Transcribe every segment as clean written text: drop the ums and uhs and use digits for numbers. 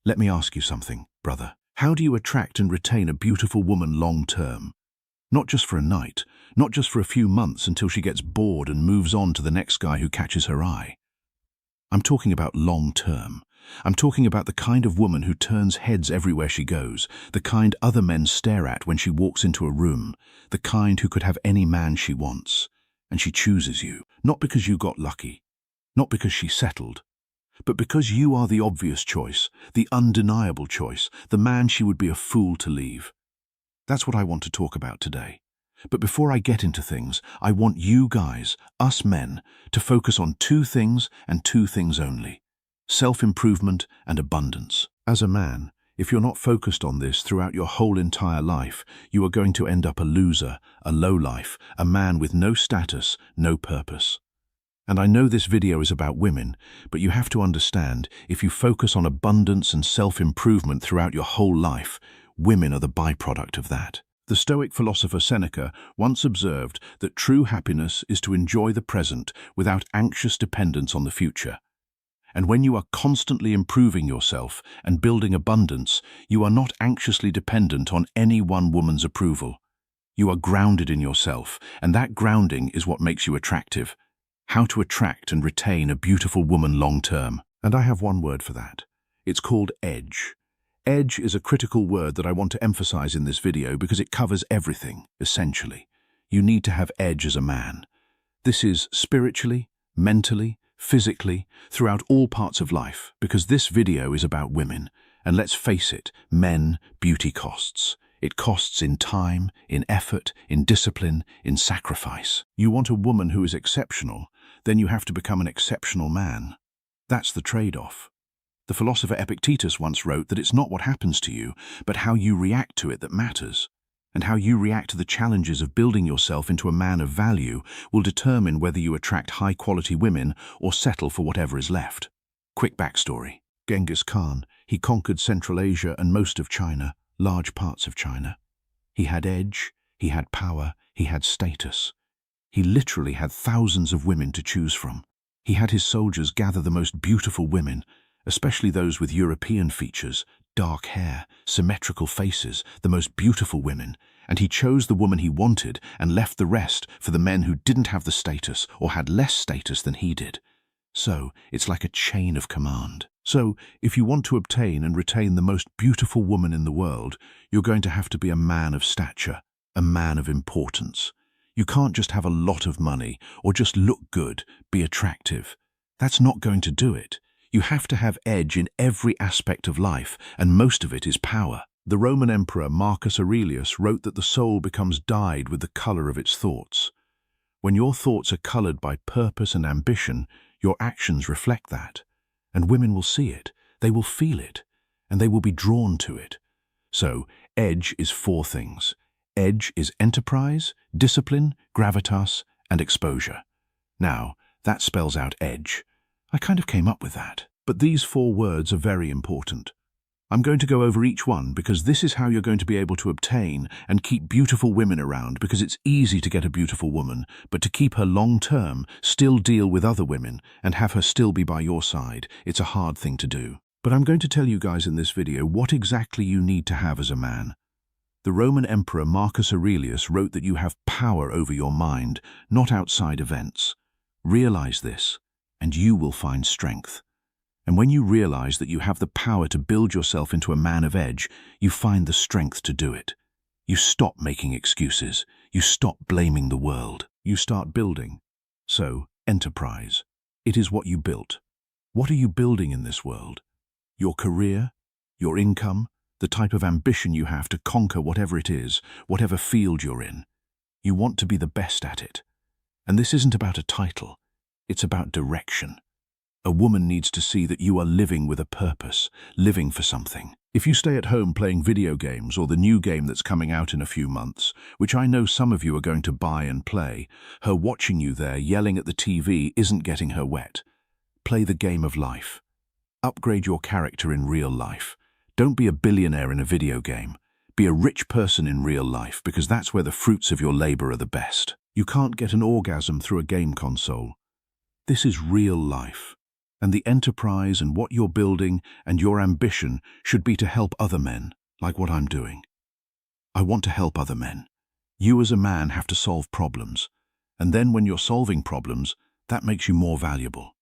Let me ask you something, brother. How do you attract and retain a beautiful woman long term? Not just for a night, not just for a few months until she gets bored and moves on to the next guy who catches her eye. I'm talking about long term. I'm talking about the kind of woman who turns heads everywhere she goes, the kind other men stare at when she walks into a room, the kind who could have any man she wants. And she chooses you, not because you got lucky, not because she settled, but because you are the obvious choice, the undeniable choice, the man she would be a fool to leave. That's what I want to talk about today. But before I get into things, I want you guys, us men, to focus on two things and two things only: self-improvement and abundance. As a man, if you're not focused on this throughout your whole entire life, you are going to end up a loser, a lowlife, a man with no status, no purpose. And I know this video is about women, but you have to understand, if you focus on abundance and self-improvement throughout your whole life, women are the byproduct of that. The Stoic philosopher Seneca once observed that true happiness is to enjoy the present without anxious dependence on the future. And when you are constantly improving yourself and building abundance, you are not anxiously dependent on any one woman's approval. You are grounded in yourself, and that grounding is what makes you attractive. How to attract and retain a beautiful woman long term. And I have one word for that. It's called edge. Edge is a critical word that I want to emphasize in this video because it covers everything, essentially. You need to have edge as a man. This is spiritually, mentally, physically, throughout all parts of life, because this video is about women. And let's face it, men, beauty costs. It costs in time, in effort, in discipline, in sacrifice. You want a woman who is exceptional, then you have to become an exceptional man. That's the trade-off. The philosopher Epictetus once wrote that it's not what happens to you, but how you react to it that matters. And how you react to the challenges of building yourself into a man of value will determine whether you attract high-quality women or settle for whatever is left. Quick backstory. Genghis Khan, he conquered Central Asia and most of China, large parts of China. He had edge, he had power, he had status. He literally had thousands of women to choose from. He had his soldiers gather the most beautiful women, especially those with European features, dark hair, symmetrical faces, the most beautiful women, and he chose the woman he wanted and left the rest for the men who didn't have the status or had less status than he did. So, it's like a chain of command. So, if you want to obtain and retain the most beautiful woman in the world, you're going to have to be a man of stature, a man of importance. You can't just have a lot of money or just look good, be attractive. That's not going to do it. You have to have edge in every aspect of life, and most of it is power. The Roman Emperor Marcus Aurelius wrote that the soul becomes dyed with the color of its thoughts. When your thoughts are colored by purpose and ambition, your actions reflect that. And women will see it, they will feel it, and they will be drawn to it. So, edge is four things. Edge is enterprise, discipline, gravitas, and exposure. Now, that spells out edge. I kind of came up with that. But these four words are very important. I'm going to go over each one because this is how you're going to be able to obtain and keep beautiful women around, because it's easy to get a beautiful woman, but to keep her long term, still deal with other women, and have her still be by your side, it's a hard thing to do. But I'm going to tell you guys in this video what exactly you need to have as a man. The Roman Emperor Marcus Aurelius wrote that you have power over your mind, not outside events. Realize this, and you will find strength. And when you realize that you have the power to build yourself into a man of edge, you find the strength to do it. You stop making excuses. You stop blaming the world. You start building. So, enterprise. It is what you built. What are you building in this world? Your career? Your income? The type of ambition you have to conquer whatever it is, whatever field you're in. You want to be the best at it. And this isn't about a title. It's about direction. A woman needs to see that you are living with a purpose, living for something. If you stay at home playing video games or the new game that's coming out in a few months, which I know some of you are going to buy and play, her watching you there yelling at the TV isn't getting her wet. Play the game of life. Upgrade your character in real life. Don't be a billionaire in a video game. Be a rich person in real life, because that's where the fruits of your labor are the best. You can't get an orgasm through a game console. This is real life. And the enterprise and what you're building and your ambition should be to help other men, like what I'm doing. I want to help other men. You as a man have to solve problems. And then when you're solving problems, that makes you more valuable.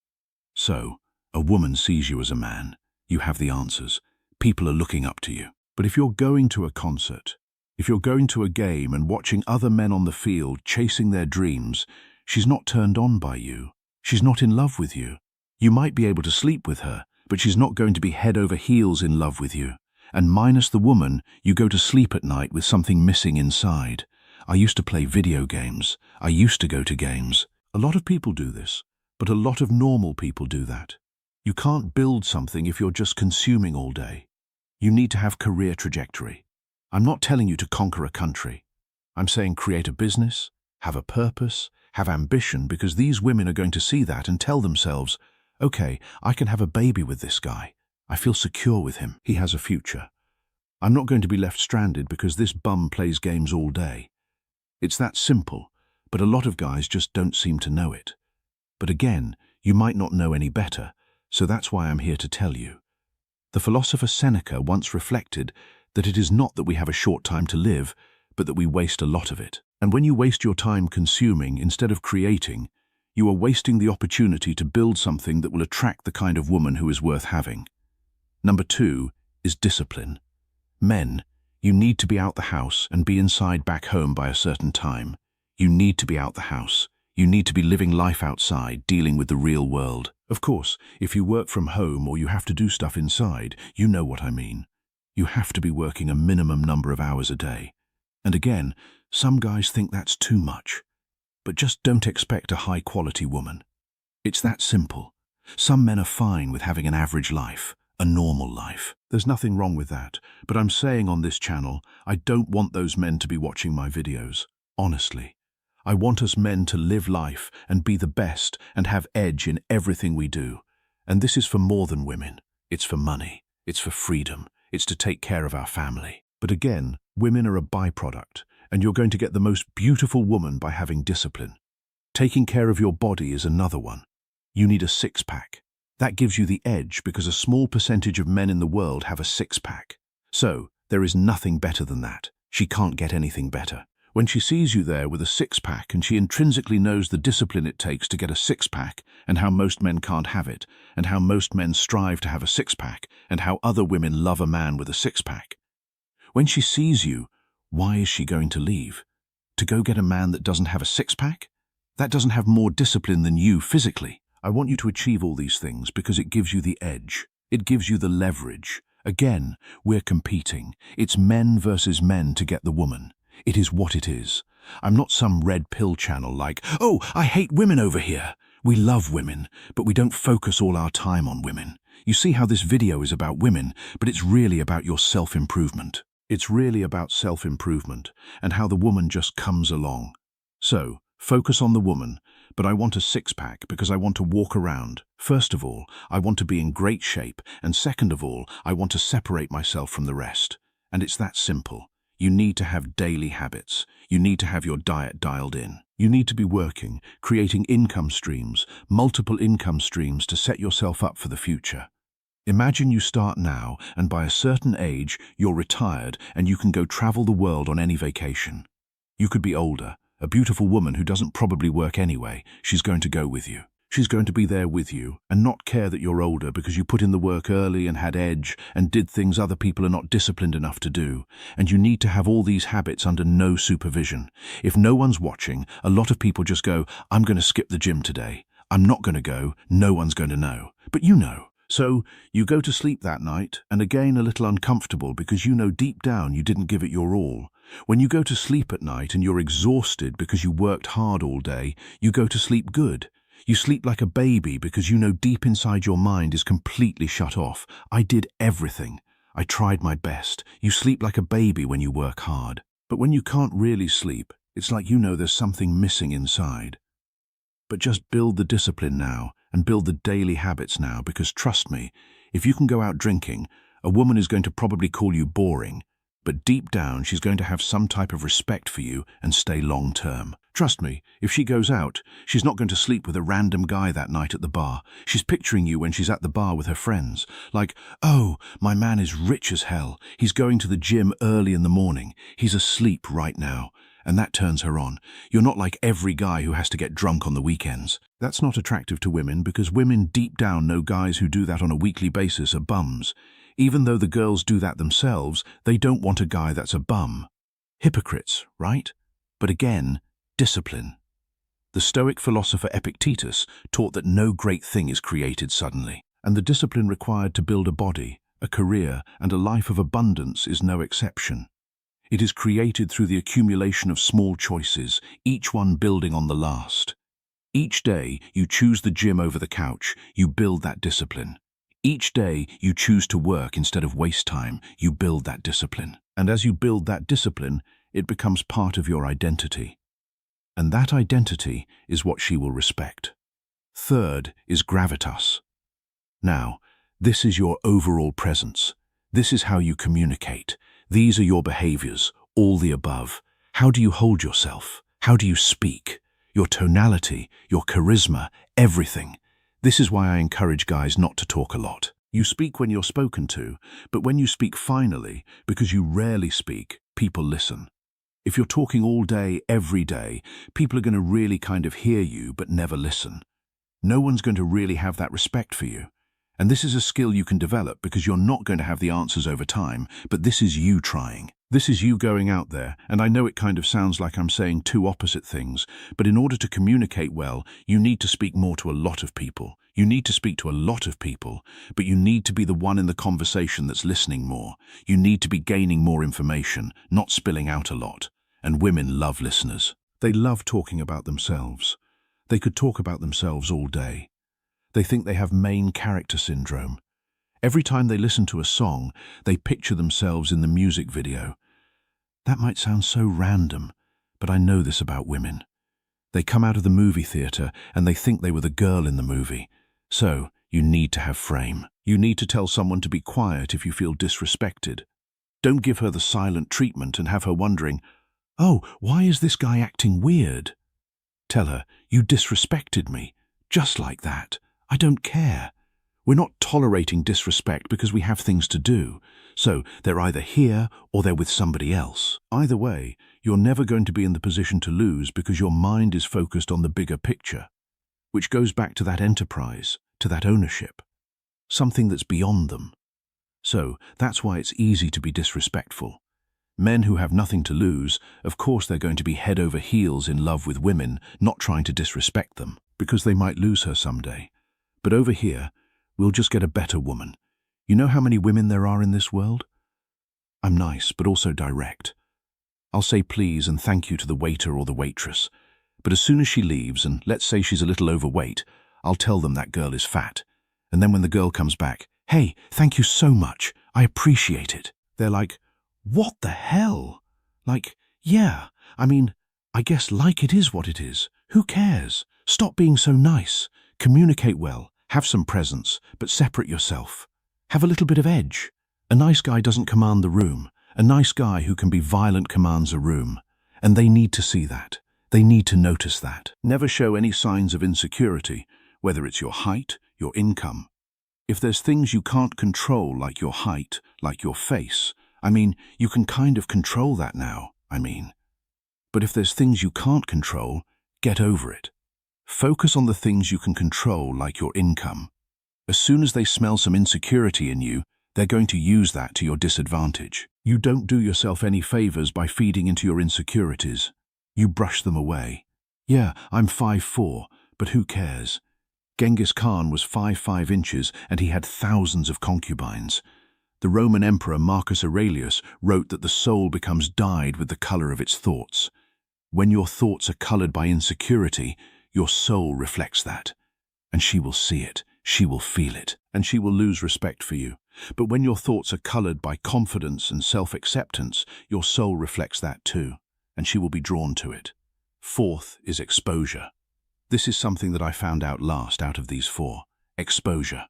So, a woman sees you as a man. You have the answers. People are looking up to you. But if you're going to a concert, if you're going to a game and watching other men on the field chasing their dreams, she's not turned on by you. She's not in love with you. You might be able to sleep with her, but she's not going to be head over heels in love with you. And minus the woman, you go to sleep at night with something missing inside. I used to play video games. I used to go to games. A lot of people do this, but a lot of normal people do that. You can't build something if you're just consuming all day. You need to have career trajectory. I'm not telling you to conquer a country. I'm saying create a business, have a purpose, have ambition, because these women are going to see that and tell themselves, okay, I can have a baby with this guy. I feel secure with him. He has a future. I'm not going to be left stranded because this bum plays games all day. It's that simple, but a lot of guys just don't seem to know it. But again, you might not know any better, so that's why I'm here to tell you. The philosopher Seneca once reflected that it is not that we have a short time to live, but that we waste a lot of it. And when you waste your time consuming instead of creating, you are wasting the opportunity to build something that will attract the kind of woman who is worth having. Number 2 is discipline. Men, you need to be out the house and be inside back home by a certain time. You need to be out the house. You need to be living life outside, dealing with the real world. Of course, if you work from home or you have to do stuff inside, you know what I mean. You have to be working a minimum number of hours a day. And again, some guys think that's too much. But just don't expect a high-quality woman. It's that simple. Some men are fine with having an average life, a normal life. There's nothing wrong with that, but I'm saying on this channel, I don't want those men to be watching my videos. Honestly. I want us men to live life and be the best and have edge in everything we do. And this is for more than women. It's for money. It's for freedom. It's to take care of our family. But again, women are a byproduct, and you're going to get the most beautiful woman by having discipline. Taking care of your body is another one. You need a six-pack. That gives you the edge because a small percentage of men in the world have a six-pack. So, there is nothing better than that. She can't get anything better. When she sees you there with a six-pack and she intrinsically knows the discipline it takes to get a six-pack and how most men can't have it and how most men strive to have a six-pack and how other women love a man with a six-pack. When she sees you, why is she going to leave? To go get a man that doesn't have a six-pack? That doesn't have more discipline than you physically. I want you to achieve all these things because it gives you the edge. It gives you the leverage. Again, we're competing. It's men versus men to get the woman. It is what it is. I'm not some red pill channel like, oh, I hate women over here. We love women, but we don't focus all our time on women. You see how this video is about women, but it's really about your self-improvement. It's really about self-improvement and how the woman just comes along. So, focus on the woman, but I want a six-pack because I want to walk around. First of all, I want to be in great shape, and second of all, I want to separate myself from the rest. And it's that simple. You need to have daily habits. You need to have your diet dialed in. You need to be working, creating income streams, multiple income streams to set yourself up for the future. Imagine you start now, and by a certain age, you're retired and you can go travel the world on any vacation. You could be older, a beautiful woman who doesn't probably work anyway. She's going to go with you. She's going to be there with you and not care that you're older because you put in the work early and had edge and did things other people are not disciplined enough to do. And you need to have all these habits under no supervision. If no one's watching, a lot of people just go, I'm going to skip the gym today. I'm not going to go. No one's going to know. But you know. So you go to sleep that night and again a little uncomfortable because you know deep down you didn't give it your all. When you go to sleep at night and you're exhausted because you worked hard all day, you go to sleep good. You sleep like a baby because you know deep inside your mind is completely shut off. I did everything. I tried my best. You sleep like a baby when you work hard. But when you can't really sleep, it's like you know there's something missing inside. But just build the discipline now and build the daily habits now because trust me, if you can go out drinking, a woman is going to probably call you boring, but deep down she's going to have some type of respect for you and stay long term. Trust me, if she goes out, she's not going to sleep with a random guy that night at the bar. She's picturing you when she's at the bar with her friends. Like, oh, my man is rich as hell. He's going to the gym early in the morning. He's asleep right now. And that turns her on. You're not like every guy who has to get drunk on the weekends. That's not attractive to women because women deep down know guys who do that on a weekly basis are bums. Even though the girls do that themselves, they don't want a guy that's a bum. Hypocrites, right? But again, discipline. The Stoic philosopher Epictetus taught that no great thing is created suddenly, and the discipline required to build a body, a career, and a life of abundance is no exception. It is created through the accumulation of small choices, each one building on the last. Each day you choose the gym over the couch, you build that discipline. Each day you choose to work instead of waste time, you build that discipline. And as you build that discipline, it becomes part of your identity. And that identity is what she will respect. Third is gravitas. Now, this is your overall presence. This is how you communicate. These are your behaviors, all the above. How do you hold yourself? How do you speak? Your tonality, your charisma, everything. This is why I encourage guys not to talk a lot. You speak when you're spoken to, but when you speak finally, because you rarely speak, people listen. If you're talking all day, every day, people are going to really kind of hear you but never listen. No one's going to really have that respect for you. And this is a skill you can develop because you're not going to have the answers over time, but this is you trying. This is you going out there, and I know it kind of sounds like I'm saying two opposite things, but in order to communicate well, you need to speak more to a lot of people. You need to speak to a lot of people, but you need to be the one in the conversation that's listening more. You need to be gaining more information, not spilling out a lot. And women love listeners. They love talking about themselves. They could talk about themselves all day. They think they have main character syndrome. Every time they listen to a song, they picture themselves in the music video. That might sound so random, but I know this about women. They come out of the movie theater and they think they were the girl in the movie. So, you need to have frame. You need to tell someone to be quiet if you feel disrespected. Don't give her the silent treatment and have her wondering, oh, why is this guy acting weird? Tell her, you disrespected me. Just like that. I don't care. We're not tolerating disrespect because we have things to do. So they're either here or they're with somebody else. Either way, you're never going to be in the position to lose because your mind is focused on the bigger picture, which goes back to that enterprise, to that ownership, something that's beyond them. So that's why it's easy to be disrespectful. Men who have nothing to lose, of course they're going to be head over heels in love with women, not trying to disrespect them, because they might lose her someday. But over here, we'll just get a better woman. You know how many women there are in this world? I'm nice, but also direct. I'll say please and thank you to the waiter or the waitress. But as soon as she leaves, and let's say she's a little overweight, I'll tell them that girl is fat. And then when the girl comes back, hey, thank you so much. I appreciate it. They're like, what the hell? Like, yeah, I guess like it is what it is. Who cares? Stop being so nice. Communicate well. Have some presence, but separate yourself. Have a little bit of edge. A nice guy doesn't command the room. A nice guy who can be violent commands a room. And they need to see that. They need to notice that. Never show any signs of insecurity, whether it's your height, your income. If there's things you can't control, like your height, like your face, you can kind of control that now, But if there's things you can't control, get over it. Focus on the things you can control, like your income. As soon as they smell some insecurity in you, they're going to use that to your disadvantage. You don't do yourself any favors by feeding into your insecurities. You brush them away. Yeah, I'm 5'4", but who cares? Genghis Khan was 5'5" inches and he had thousands of concubines. The Roman Emperor Marcus Aurelius wrote that the soul becomes dyed with the color of its thoughts. When your thoughts are colored by insecurity, your soul reflects that. And she will see it, she will feel it, and she will lose respect for you. But when your thoughts are colored by confidence and self-acceptance, your soul reflects that too, and she will be drawn to it. Fourth is exposure. This is something that I found out last out of these four. Exposure.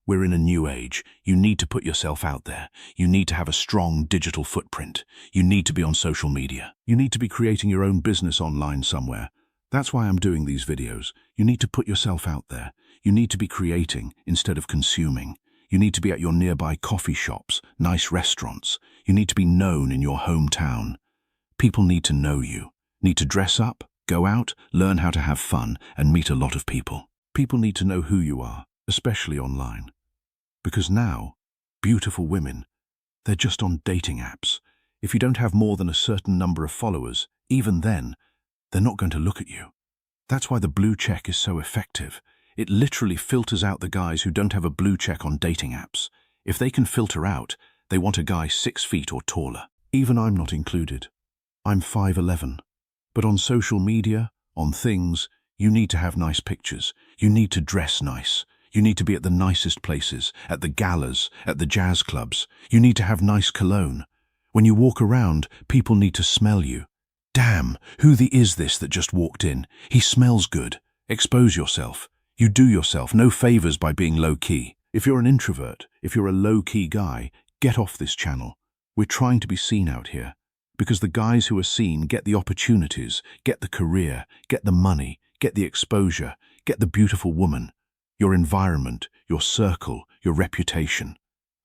We're in a new age. You need to put yourself out there. You need to have a strong digital footprint. You need to be on social media. You need to be creating your own business online somewhere. That's why I'm doing these videos. You need to put yourself out there. You need to be creating instead of consuming. You need to be at your nearby coffee shops, nice restaurants. You need to be known in your hometown. People need to know you, need to dress up, go out, learn how to have fun, and meet a lot of people. People need to know who you are, especially online. Because now, beautiful women, they're just on dating apps. If you don't have more than a certain number of followers, even then, they're not going to look at you. That's why the blue check is so effective. It literally filters out the guys who don't have a blue check on dating apps. If they can filter out, they want a guy 6 feet or taller. Even I'm not included. I'm 5'11". But on social media, on things, you need to have nice pictures. You need to dress nice. You need to be at the nicest places, at the galas, at the jazz clubs. You need to have nice cologne. When you walk around, people need to smell you. Damn, who is this that just walked in? He smells good. Expose yourself. You do yourself no favors by being low-key. If you're an introvert, if you're a low-key guy, get off this channel. We're trying to be seen out here. Because the guys who are seen get the opportunities, get the career, get the money, get the exposure, get the beautiful woman. Your environment, your circle, your reputation.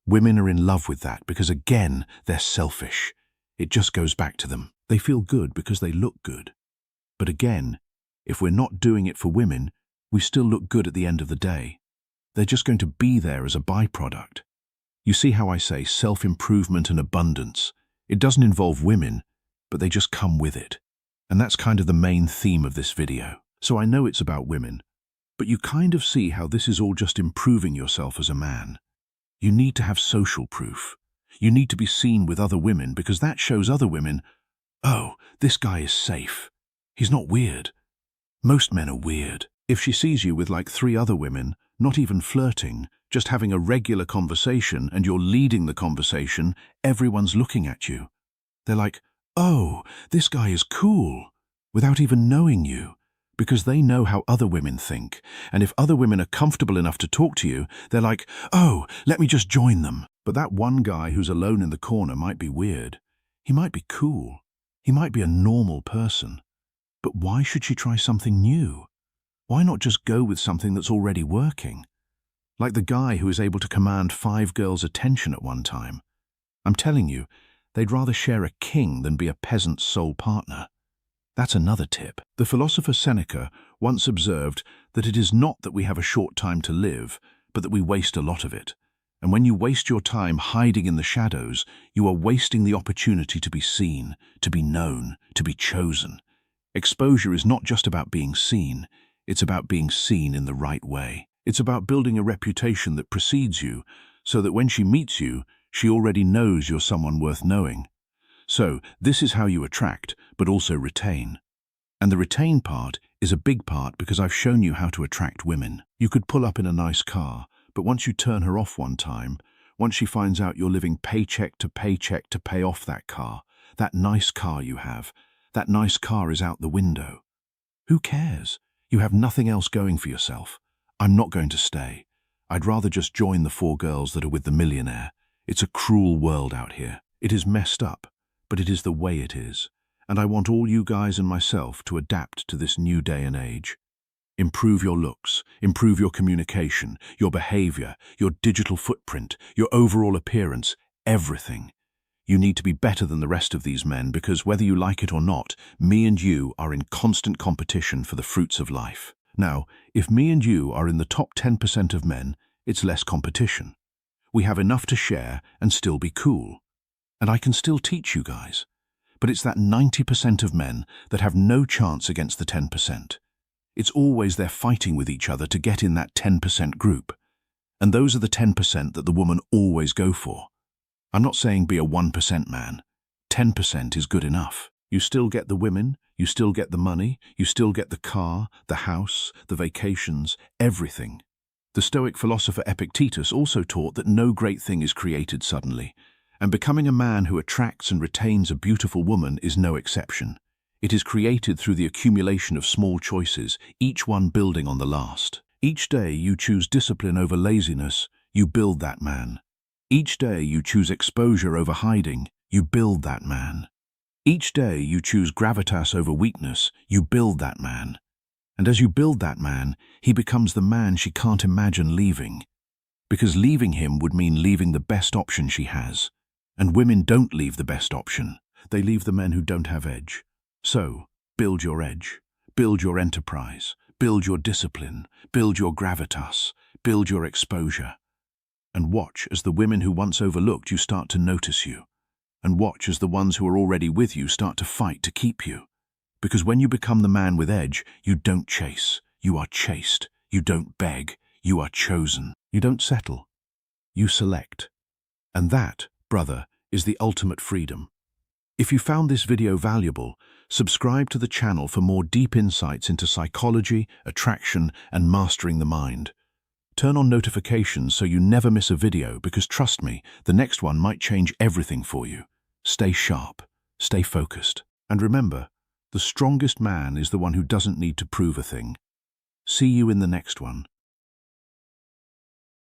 Women are in love with that because, again, they're selfish. It just goes back to them. They feel good because they look good. But again, if we're not doing it for women, we still look good at the end of the day. They're just going to be there as a byproduct. You see how I say self-improvement and abundance? It doesn't involve women, but they just come with it. And that's kind of the main theme of this video. So I know it's about women, but you kind of see how this is all just improving yourself as a man. You need to have social proof. You need to be seen with other women because that shows other women, oh, this guy is safe. He's not weird. Most men are weird. If she sees you with like 3 other women, not even flirting, just having a regular conversation and you're leading the conversation, everyone's looking at you. They're like, oh, this guy is cool, without even knowing you. Because they know how other women think, and if other women are comfortable enough to talk to you, they're like, oh, let me just join them. But that one guy who's alone in the corner might be weird. He might be cool. He might be a normal person. But why should she try something new? Why not just go with something that's already working? Like the guy who is able to command 5 girls' attention at one time. I'm telling you, they'd rather share a king than be a peasant's sole partner. That's another tip. The philosopher Seneca once observed that it is not that we have a short time to live, but that we waste a lot of it. And when you waste your time hiding in the shadows, you are wasting the opportunity to be seen, to be known, to be chosen. Exposure is not just about being seen, it's about being seen in the right way. It's about building a reputation that precedes you, so that when she meets you, she already knows you're someone worth knowing. So, this is how you attract, but also retain. And the retain part is a big part because I've shown you how to attract women. You could pull up in a nice car, but once you turn her off one time, once she finds out you're living paycheck to pay off that car, that nice car you have, that nice car is out the window. Who cares? You have nothing else going for yourself. I'm not going to stay. I'd rather just join the 4 girls that are with the millionaire. It's a cruel world out here. It is messed up. But it is the way it is, and I want all you guys and myself to adapt to this new day and age. Improve your looks, improve your communication, your behavior, your digital footprint, your overall appearance, everything. You need to be better than the rest of these men because whether you like it or not, me and you are in constant competition for the fruits of life. Now, if me and you are in the top 10% of men, it's less competition. We have enough to share and still be cool. And I can still teach you guys. But it's that 90% of men that have no chance against the 10%. It's always they're fighting with each other to get in that 10% group. And those are the 10% that the woman always go for. I'm not saying be a 1% man. 10% is good enough. You still get the women, you still get the money, you still get the car, the house, the vacations, everything. The Stoic philosopher Epictetus also taught that no great thing is created suddenly. And becoming a man who attracts and retains a beautiful woman is no exception. It is created through the accumulation of small choices, each one building on the last. Each day you choose discipline over laziness, you build that man. Each day you choose exposure over hiding, you build that man. Each day you choose gravitas over weakness, you build that man. And as you build that man, he becomes the man she can't imagine leaving. Because leaving him would mean leaving the best option she has. And women don't leave the best option. They leave the men who don't have edge. So, build your edge. Build your enterprise. Build your discipline. Build your gravitas. Build your exposure. And watch as the women who once overlooked you start to notice you. And watch as the ones who are already with you start to fight to keep you. Because when you become the man with edge, you don't chase. You are chased. You don't beg. You are chosen. You don't settle. You select. And that, brother, is the ultimate freedom. If you found this video valuable, subscribe to the channel for more deep insights into psychology, attraction, and mastering the mind. Turn on notifications so you never miss a video because trust me, the next one might change everything for you. Stay sharp, stay focused, and remember, the strongest man is the one who doesn't need to prove a thing. See you in the next one.